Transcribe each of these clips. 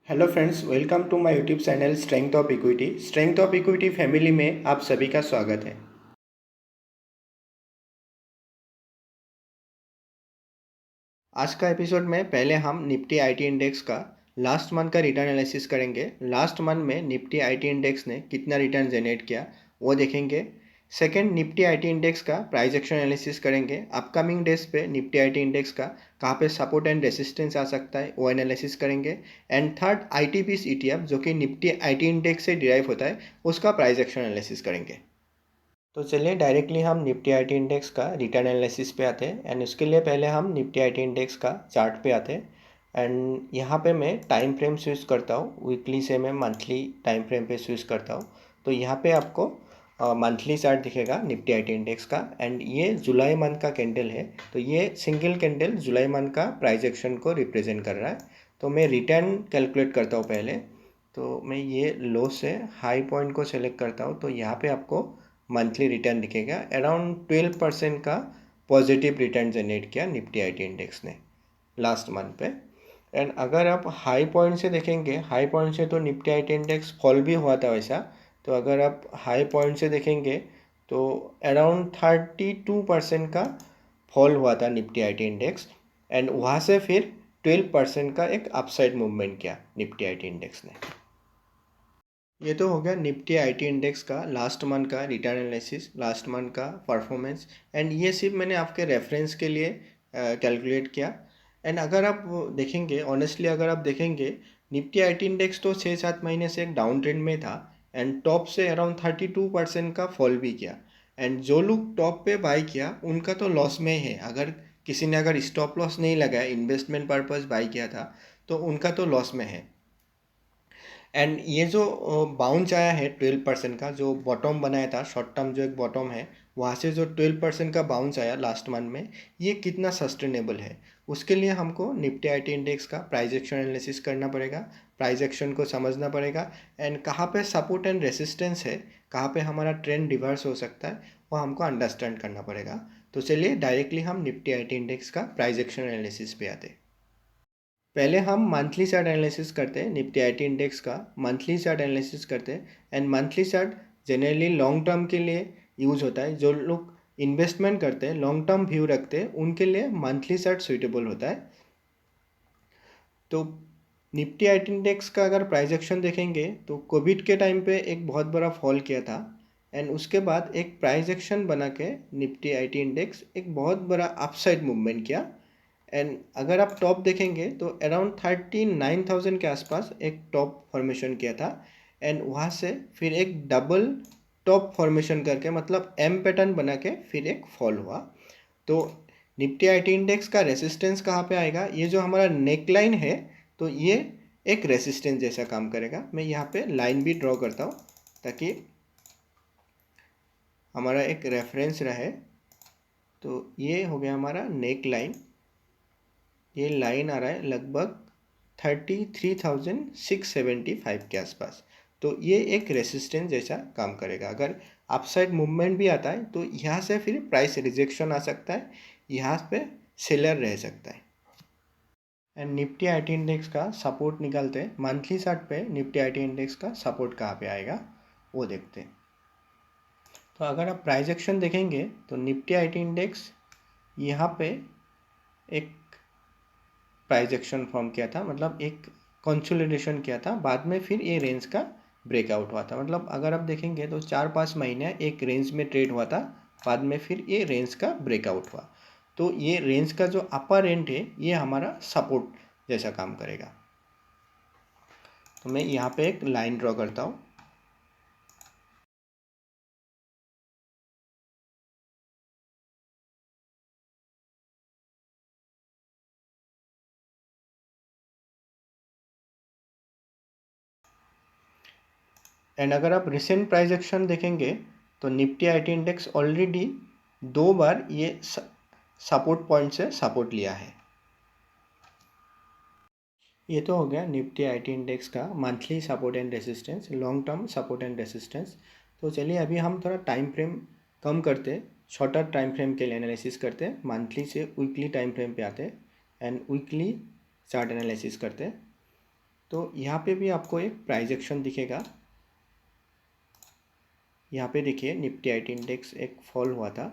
Hello friends, welcome to my YouTube channel Strength of Equity. Strength of Equity family में आप सभी का स्वागत है। आज का एपिसोड में पहले हम निफ्टी आईटी इंडेक्स का लास्ट मंथ का रिटर्न एनालिसिस करेंगे। लास्ट मंथ में निफ्टी आईटी इंडेक्स ने कितना रिटर्न जनरेट किया वो देखेंगे। सेकेंड, निफ्टी आईटी इंडेक्स का प्राइस एक्शन एनालिसिस करेंगे। अपकमिंग डेज पे निफ्टी आईटी इंडेक्स का कहाँ पे सपोर्ट एंड रेसिस्टेंस आ सकता है वो एनालिसिस करेंगे। एंड थर्ड, आईटीपीस ईटीएफ जो कि निफ्टी आईटी इंडेक्स से डिराइव होता है उसका प्राइस एक्शन एनालिसिस करेंगे। तो चलिए डायरेक्टली हम निफ्टी आईटी इंडेक्स का रिटर्न एनालिसिस पे आते हैं। एंड उसके लिए पहले हम निफ्टी आईटी इंडेक्स का चार्ट पे आते हैं। एंड यहाँ पे मैं टाइम फ्रेम स्विच करता हूँ, वीकली से मैं मंथली टाइम फ्रेम पे स्विच करता हूँ। तो यहाँ पे आपको मंथली चार्ट दिखेगा निफ्टी आईटी इंडेक्स का। एंड ये जुलाई मंथ का कैंडल है, तो ये सिंगल कैंडल जुलाई मंथ का प्राइस एक्शन को रिप्रेजेंट कर रहा है। तो मैं रिटर्न कैलकुलेट करता हूँ पहले। तो मैं ये लो से हाई पॉइंट को सेलेक्ट करता हूँ, तो यहाँ पे आपको मंथली रिटर्न दिखेगा। अराउंड 12% का पॉजिटिव रिटर्न जनरेट किया निफ्टी आईटी इंडेक्स ने लास्ट मंथ पे। एंड अगर आप हाई पॉइंट से देखेंगे, हाई पॉइंट से तो निफ्टी आईटी इंडेक्स फॉल भी हुआ था वैसा। तो अगर आप हाई पॉइंट से देखेंगे तो अराउंड 32% का फॉल हुआ था निफ्टी आईटी इंडेक्स। एंड वहाँ से फिर 12% का एक अपसाइड मूवमेंट किया निफ्टी आईटी इंडेक्स ने। ये तो हो गया निफ्टी आईटी इंडेक्स का लास्ट मंथ का रिटर्न एनालिसिस, लास्ट मंथ का परफॉर्मेंस। एंड ये सिर्फ मैंने आपके रेफरेंस के लिए कैलकुलेट किया। एंड अगर आप देखेंगे, ऑनेस्टली अगर आप देखेंगे, निफ्टी आईटी इंडेक्स तो 6-7 महीने से एक डाउन ट्रेंड में था। एंड टॉप से अराउंड 32% का फॉल भी किया। एंड जो लोग टॉप पे बाई किया उनका तो लॉस में है। अगर किसी ने अगर स्टॉप लॉस नहीं लगाया, इन्वेस्टमेंट पर्पज़ बाई किया था, तो उनका तो लॉस में है। एंड ये जो बाउंस आया है 12% का, जो बॉटम बनाया था शॉर्ट टर्म, जो एक बॉटम है, वहाँ से जो 12% का बाउंस आया लास्ट मंथ में, ये कितना सस्टेनेबल है उसके लिए हमको निफ्टी आईटी इंडेक्स का प्राइस एक्शन एनालिसिस करना पड़ेगा। प्राइस एक्शन को समझना पड़ेगा। एंड कहाँ पे सपोर्ट एंड रेसिस्टेंस है, कहाँ पे हमारा ट्रेंड रिवर्स हो सकता है, वो हमको अंडरस्टैंड करना पड़ेगा। तो चलिए डायरेक्टली हम निफ्टी आईटी इंडेक्स का प्राइस एक्शन एनालिसिस पे आते हैं। पहले हम मंथली चार्ट एनालिसिस करते हैं। निफ्टी आईटी इंडेक्स का मंथली चार्ट एनालिसिस करते हैं। And monthly chart generally long term के लिए यूज होता है। जो लोग इन्वेस्टमेंट करते हैं, लॉन्ग टर्म व्यू रखते हैं, उनके लिए मंथली चार्ट सुइटेबल होता है। तो निफ्टी आईटी इंडेक्स का अगर प्राइस एक्शन देखेंगे तो कोविड के टाइम पे एक बहुत बड़ा फॉल किया था। एंड उसके बाद एक प्राइस एक्शन बना के निफ्टी आईटी इंडेक्स एक बहुत बड़ा अपसाइड मूवमेंट किया। एंड अगर आप टॉप देखेंगे तो अराउंड 39,000 के आसपास एक टॉप फॉर्मेशन किया था। एंड वहाँ से फिर एक डबल टॉप फॉर्मेशन करके, मतलब एम पैटर्न बना के फिर एक फॉल हुआ। तो निफ्टी आईटी इंडेक्स का रेसिस्टेंस कहाँ पे आएगा, ये जो हमारा नेक लाइन है, तो ये एक रेसिस्टेंस जैसा काम करेगा। मैं यहाँ पे लाइन भी ड्रॉ करता हूँ ताकि हमारा एक रेफरेंस रहे। तो ये हो गया हमारा नेक लाइन। ये लाइन आ रहा है लगभग 33,675 के आसपास। तो ये एक रेसिस्टेंस जैसा काम करेगा। अगर अपसाइड मूवमेंट भी आता है तो यहाँ से फिर प्राइस रिजेक्शन आ सकता है, यहाँ पे सेलर रह सकता है। एंड निफ्टी आईटी इंडेक्स का सपोर्ट निकालते हैं। मंथली चार्ट पे निफ्टी आईटी इंडेक्स का सपोर्ट कहाँ पे आएगा वो देखते हैं। तो अगर आप प्राइस एक्शन देखेंगे तो निफ्टी आईटी इंडेक्स यहाँ पे एक प्राइस एक्शन फॉर्म किया था, मतलब एक कंसोलिडेशन किया था। बाद में फिर ये रेंज का ब्रेकआउट हुआ था। मतलब अगर आप देखेंगे तो 4-5 महीने एक रेंज में ट्रेड हुआ था, बाद में फिर ये रेंज का ब्रेकआउट हुआ। तो ये रेंज का जो अपर एंड है ये हमारा सपोर्ट जैसा काम करेगा। तो मैं यहाँ पे एक लाइन ड्रॉ करता हूँ। एंड अगर आप रिसेंट प्राइस एक्शन देखेंगे तो निफ्टी आईटी इंडेक्स ऑलरेडी 2 बार ये सपोर्ट पॉइंट से सपोर्ट लिया है। ये तो हो गया निफ्टी आईटी इंडेक्स का monthly support and resistance, long term support and resistance. तो चलिए अभी हम थोड़ा टाइम फ्रेम कम करते हैं, शॉर्टर टाइम फ्रेम के लिए एनालिसिस करते हैं। मंथली से वीकली टाइम फ्रेम पे आते हैं एंड वीकली चार्ट एनालिसिस करते हैं। तो यहाँ पे भी आपको एक प्राइस एक्शन दिखेगा। यहाँ पे देखिए निफ्टी आईटी इंडेक्स एक फॉल हुआ था,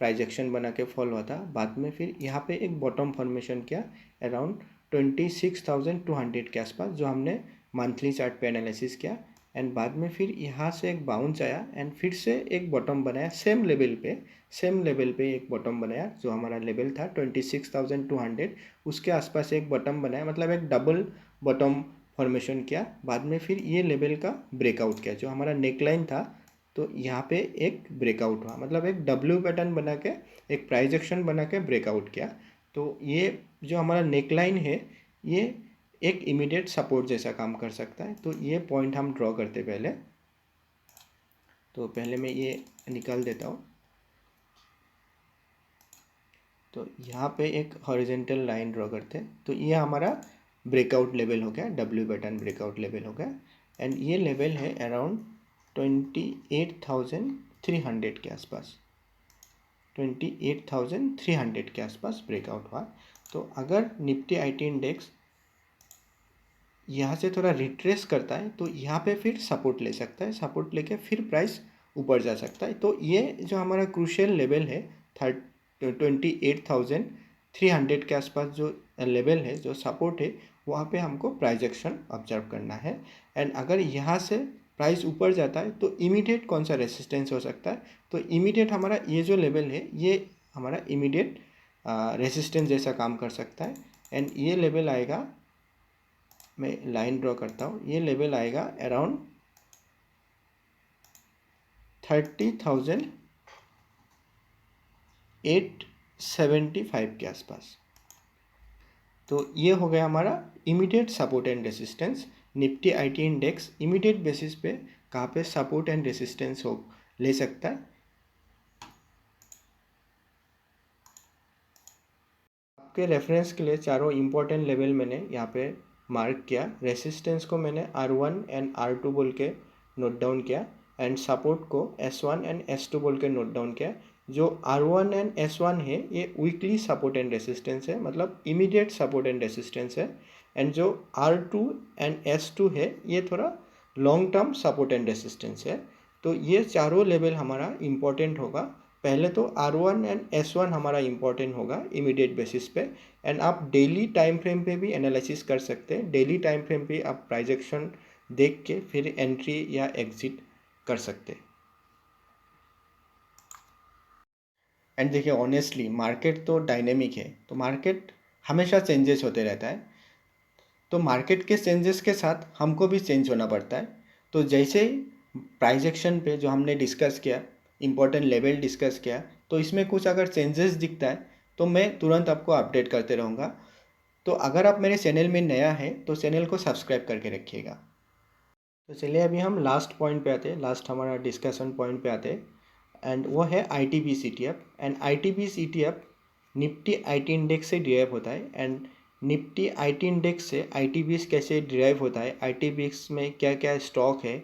प्राइस एक्शन बना के फॉल हुआ था, बाद में फिर यहाँ पे एक बॉटम फॉर्मेशन किया अराउंड 26,200 के आसपास, जो हमने मंथली चार्ट पे एनालिसिस किया। एंड बाद में फिर यहाँ से एक बाउंस आया एंड फिर से एक बॉटम बनाया सेम लेवल पे एक बॉटम बनाया, जो हमारा लेवल था 26,200, उसके आसपास एक बॉटम बनाया, मतलब एक डबल बॉटम फॉर्मेशन किया। बाद में फिर ये लेवल का ब्रेकआउट किया, जो हमारा नेकलाइन था, तो यहाँ पे एक ब्रेकआउट हुआ, मतलब एक डब्ल्यू पैटर्न बना के एक प्राइस एक्शन बना के ब्रेकआउट किया। तो ये जो हमारा नेकलाइन है, ये एक इमीडिएट सपोर्ट जैसा काम कर सकता है। तो ये पॉइंट हम ड्रॉ करते पहले, तो पहले मैं ये निकाल देता हूँ। तो यहाँ पे एक हॉरिजेंटल लाइन ड्रॉ करते हैं, तो ये हमारा ब्रेकआउट लेवल हो गया, डब्ल्यू पैटर्न ब्रेकआउट लेवल हो गया। एंड ये लेवल है अराउंड 28,300 के आसपास, 28,300 के आसपास ब्रेकआउट हुआ। तो अगर निफ्टी आईटी इंडेक्स यहाँ से थोड़ा रिट्रेस करता है तो यहाँ पे फिर सपोर्ट ले सकता है, सपोर्ट लेके फिर प्राइस ऊपर जा सकता है। तो ये जो हमारा क्रूशियल लेवल है 28,300 के आसपास जो लेवल है, जो सपोर्ट है, वहाँ पे हमको प्राइस एक्शन ऑब्जर्व करना है। एंड अगर यहाँ से प्राइस ऊपर जाता है तो इमीडिएट कौन सा रेसिस्टेंस हो सकता है, तो इमीडिएट हमारा ये जो लेवल है, ये हमारा इमीडिएट रेसिस्टेंस जैसा काम कर सकता है। एंड ये लेवल आएगा, मैं लाइन ड्रॉ करता हूँ, ये लेवल आएगा अराउंड 30,875 के आसपास। तो ये हो गया हमारा immediate support and resistance. Nifty IT index immediate basis पे कहाँ पे सपोर्ट एंड रेसिस्टेंस हो ले सकता है। आपके रेफरेंस के लिए चारों इम्पोर्टेंट लेवल मैंने यहाँ पे मार्क किया। रेसिस्टेंस को मैंने R1 एंड R2 बोल के नोट डाउन किया, एंड सपोर्ट को S1 एंड S2 बोल के नोट डाउन किया। जो R1 एंड S1 है, ये वीकली सपोर्ट एंड रेसिस्टेंस है, मतलब इमीडिएट सपोर्ट एंड रेसिस्टेंस है। एंड जो R2 एंड S2 है, ये थोड़ा long term support and resistance है। तो ये चारों लेवल हमारा इम्पोर्टेंट होगा। पहले तो R1 एंड S1 हमारा इम्पोर्टेंट होगा इमीडिएट बेसिस पे। एंड आप डेली टाइम फ्रेम पे भी एनालिसिस कर सकते हैं, डेली टाइम फ्रेम पे आप प्राइस एक्शन देख के फिर एंट्री या एग्जिट कर सकते हैं। एंड देखिए ऑनेस्टली मार्केट तो डायनेमिक है, तो मार्केट हमेशा चेंजेस होते रहता है, तो मार्केट के चेंजेस के साथ हमको भी चेंज होना पड़ता है। तो जैसे प्राइस एक्शन पे जो हमने डिस्कस किया, इम्पोर्टेंट लेवल डिस्कस किया, तो इसमें कुछ अगर चेंजेस दिखता है तो मैं तुरंत आपको अपडेट करते रहूँगा। तो अगर आप मेरे चैनल में नया है तो चैनल को सब्सक्राइब करके रखिएगा। तो चलिए अभी हम लास्ट पॉइंट पे आते हैं, लास्ट हमारा डिस्कशन पॉइंट पे आते हैं, एंड वो है ITBs ETF। And ITBs ETF Nifty IT index से डिराइव होता है। एंड निफ्टी आईटी इंडेक्स से ITBs कैसे डिराइव होता है, ITBs में क्या क्या स्टॉक है,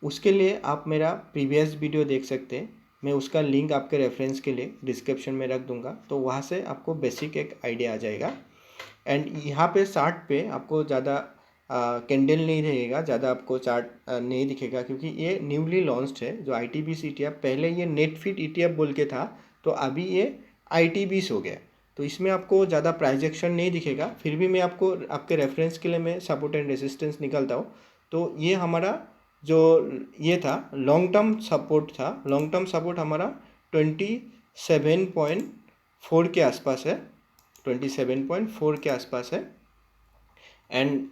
उसके लिए आप मेरा प्रीवियस वीडियो देख सकते हैं। मैं उसका लिंक आपके रेफरेंस के लिए डिस्क्रिप्शन में रख दूंगा, तो वहाँ से आपको बेसिक एक आइडिया आ जाएगा। एंड यहाँ पे चार्ट पे आपको ज़्यादा कैंडल नहीं रहेगा, ज़्यादा आपको चार्ट नहीं दिखेगा, क्योंकि ये न्यूली लॉन्च्ड है जो ITBs ETF। पहले ये नेटफिट ETF बोल के था, तो अभी ये ITBs हो गया। तो इसमें आपको ज़्यादा प्राइस एक्शन नहीं दिखेगा, फिर भी मैं आपको आपके रेफरेंस के लिए मैं सपोर्ट एंड रेसिस्टेंस निकालता हूँ। तो ये हमारा जो ये था लॉन्ग टर्म सपोर्ट था, लॉन्ग टर्म सपोर्ट हमारा 27.4 के आसपास है, 27.4 के आसपास है। एंड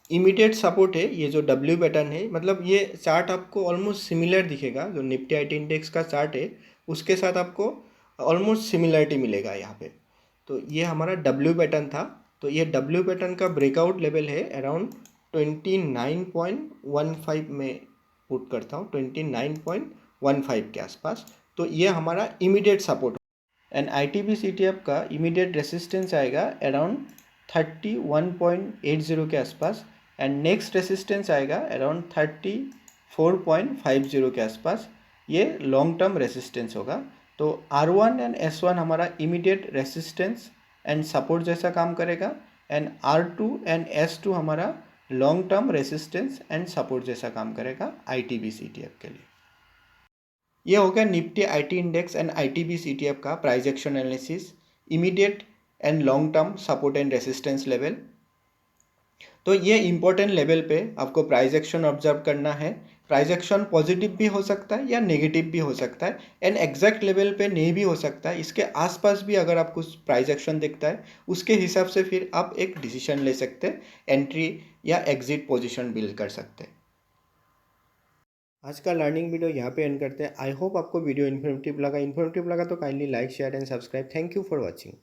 इमीडिएट सपोर्ट है ये जो डब्ल्यू पैटर्न है, मतलब ये चार्ट आपको ऑलमोस्ट सिमिलर दिखेगा, जो निफ्टी आईटी इंडेक्स का चार्ट है उसके साथ आपको ऑलमोस्ट सिमिलरिटी मिलेगा यहाँ पे। तो ये हमारा डब्ल्यू पैटर्न था, तो ये डब्ल्यू पैटर्न का ब्रेकआउट लेवल है अराउंड 29.15 में पुट करता हूँ, 29.15 के आसपास। तो ये हमारा immediate support. And ITBs ETF का इमीडिएट रेसिस्टेंस आएगा अराउंड 31.80 के आसपास, एंड नेक्स्ट रेसिस्टेंस आएगा अराउंड 34.50 के आसपास। ये लॉन्ग टर्म रेसिस्टेंस होगा। तो R1 एंड S1 हमारा इमीडिएट रेसिस्टेंस एंड सपोर्ट जैसा काम करेगा, एंड R2 एंड S2 हमारा long term resistance and support जैसा काम करेगा ITBC ETF के लिए। ये हो गया Nifty IT index and ITBC ETF का price action analysis, immediate and long term support and resistance level. तो ये इंपॉर्टेंट लेवल पे आपको प्राइस एक्शन ऑब्जर्व करना है। प्राइस एक्शन पॉजिटिव भी हो सकता है या नेगेटिव भी हो सकता है एंड एग्जैक्ट लेवल पे नहीं भी हो सकता है। इसके आसपास भी अगर आपको प्राइस एक्शन दिखता है उसके हिसाब से फिर आप एक डिसीजन ले सकते हैं, एंट्री या एग्जिट पोजीशन बिल्ड कर सकते हैं। आज का लर्निंग वीडियो यहाँ पे एंड करते हैं। आई होप आपको वीडियो इन्फॉर्मेटिव लगा तो kindly like share and subscribe. Thank you for watching.